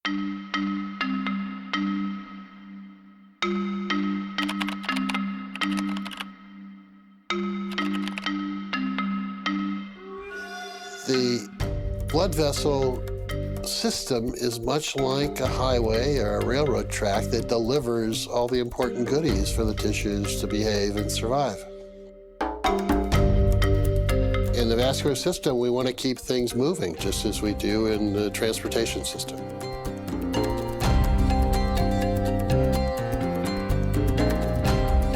The blood vessel system is much like a highway or a railroad track that delivers all the important goodies for the tissues to behave and survive. In the vascular system, we want to keep things moving, just as we do in the transportation system.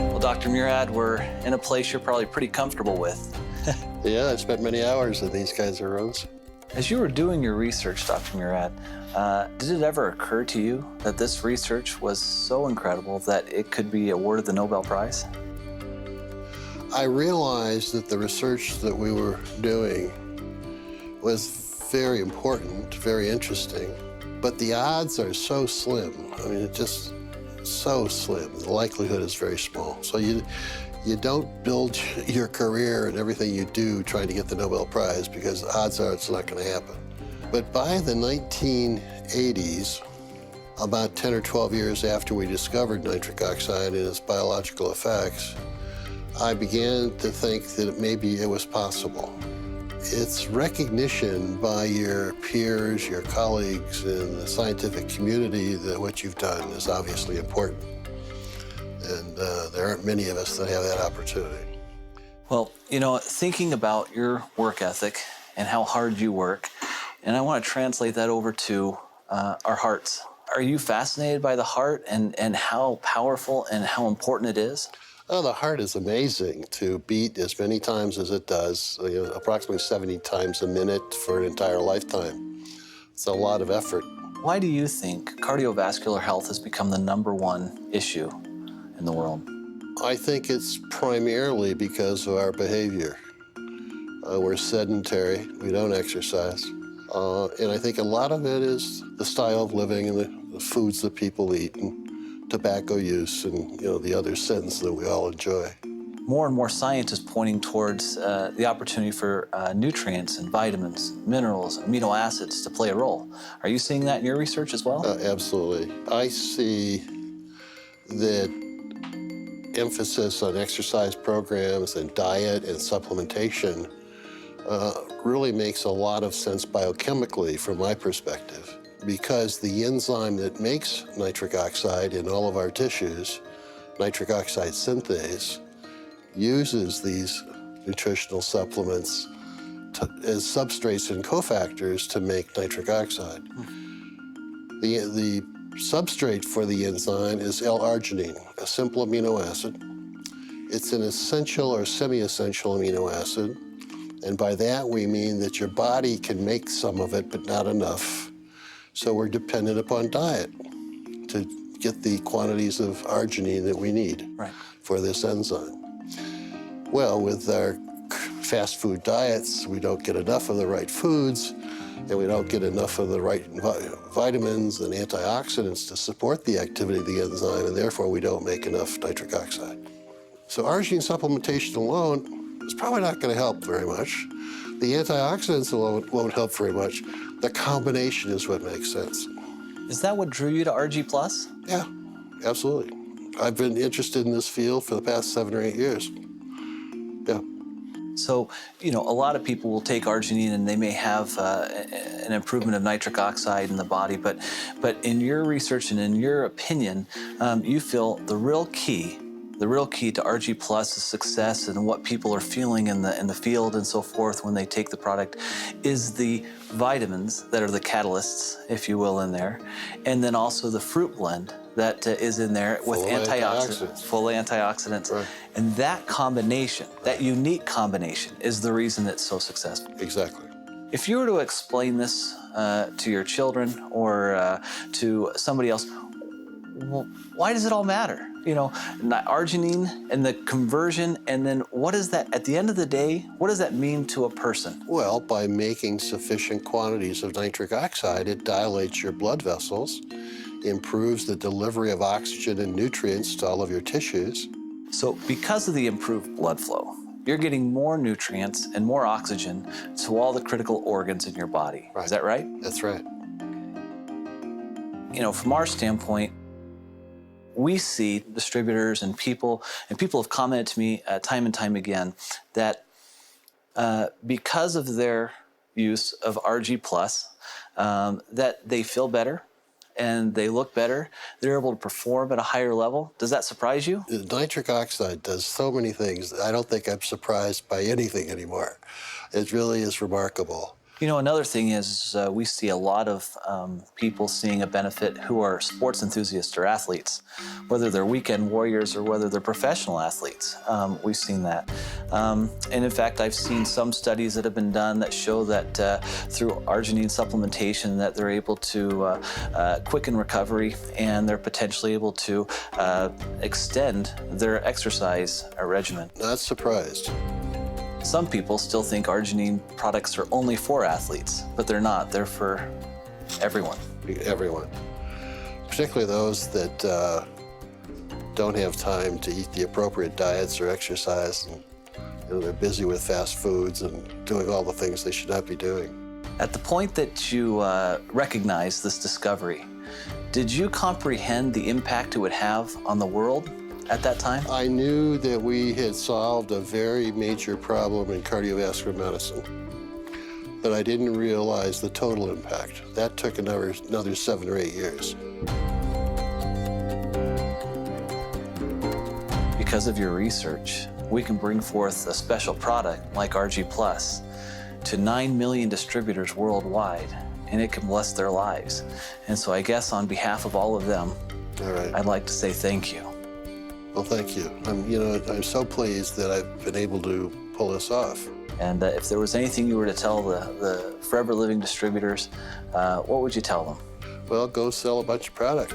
Well, Dr. Murad, we're in a place you're probably pretty comfortable with. Yeah, I spent many hours in these kinds of rooms. As you were doing your research, Dr. Murad, did it ever occur to you that this research was so incredible that it could be awarded the Nobel Prize? I realized that the research that we were doing was very important, very interesting, but the odds are so slim. I mean, it's just so slim. The likelihood is very small. So you don't build your career and everything you do trying to get the Nobel Prize, because odds are it's not going to happen. But by the 1980s, about 10 or 12 years after we discovered nitric oxide and its biological effects, I began to think that maybe it was possible. It's recognition by your peers, your colleagues in the scientific community that what you've done is obviously important. And there aren't many of us that have that opportunity. Well, you know, thinking about your work ethic and how hard you work, and I want to translate that over to our hearts. Are you fascinated by the heart and how powerful and how important it is? Oh, the heart is amazing to beat as many times as it does, approximately 70 times a minute for an entire lifetime. It's a lot of effort. Why do you think cardiovascular health has become the #1 issue in the world? I think it's primarily because of our behavior. We're sedentary, we don't exercise. And I think a lot of it is the style of living and the foods that people eat, and tobacco use, and the other sins that we all enjoy. More and more science is pointing towards the opportunity for nutrients and vitamins, minerals, amino acids to play a role. Are you seeing that in your research as well? Absolutely. I see that emphasis on exercise programs and diet and supplementation really makes a lot of sense biochemically from my perspective, because the enzyme that makes nitric oxide in all of our tissues, nitric oxide synthase, uses these nutritional supplements as substrates and cofactors to make nitric oxide. The substrate for the enzyme is L-arginine, a simple amino acid. It's an essential or semi-essential amino acid, and by that we mean that your body can make some of it, but not enough. So we're dependent upon diet to get the quantities of arginine that we need for this enzyme. Well, with our fast food diets, we don't get enough of the right foods, and we don't get enough of the right vitamins and antioxidants to support the activity of the enzyme, and therefore we don't make enough nitric oxide. So arginine supplementation alone is probably not going to help very much. The antioxidants alone won't help very much. The combination is what makes sense. Is that what drew you to ARGI Plus? Yeah, absolutely. I've been interested in this field for the past 7 or 8 years. Yeah. So, a lot of people will take arginine and they may have an improvement of nitric oxide in the body, but in your research and in your opinion, you feel the real key to ARGI Plus's success and what people are feeling in the field and so forth when they take the product is the vitamins that are the catalysts, if you will, in there, and then also the fruit blend that is in there with full antioxidants. Right. And that combination, that unique combination, is the reason it's so successful. Exactly. If you were to explain this to your children or to somebody else, well, why does it all matter? Arginine and the conversion, and then what is that, at the end of the day, what does that mean to a person? Well, by making sufficient quantities of nitric oxide, it dilates your blood vessels, improves the delivery of oxygen and nutrients to all of your tissues. So because of the improved blood flow, you're getting more nutrients and more oxygen to all the critical organs in your body. Right. Is that right? That's right. From our standpoint, we see distributors and people have commented to me time and time again that because of their use of ARGI Plus, that they feel better and they look better. They're able to perform at a higher level. Does that surprise you? Nitric oxide does so many things. I don't think I'm surprised by anything anymore. It really is remarkable. Another thing is we see a lot of people seeing a benefit who are sports enthusiasts or athletes, whether they're weekend warriors or whether they're professional athletes. We've seen that. And in fact, I've seen some studies that have been done that show that through arginine supplementation that they're able to quicken recovery and they're potentially able to extend their exercise regimen. Not surprised. Some people still think arginine products are only for athletes, but they're not. They're for everyone. Everyone. Particularly those that don't have time to eat the appropriate diets or exercise. And, they're busy with fast foods and doing all the things they should not be doing. At the point that you recognized this discovery, did you comprehend the impact it would have on the world at that time? I knew that we had solved a very major problem in cardiovascular medicine, but I didn't realize the total impact. That took another 7 or 8 years. Because of your research, we can bring forth a special product like ARGI Plus to 9 million distributors worldwide, and it can bless their lives. And so I guess on behalf of all of them, All right. I'd like to say thank you. Well, thank you. I'm so pleased that I've been able to pull this off. And if there was anything you were to tell the forever living distributors, what would you tell them? Well, go sell a bunch of product.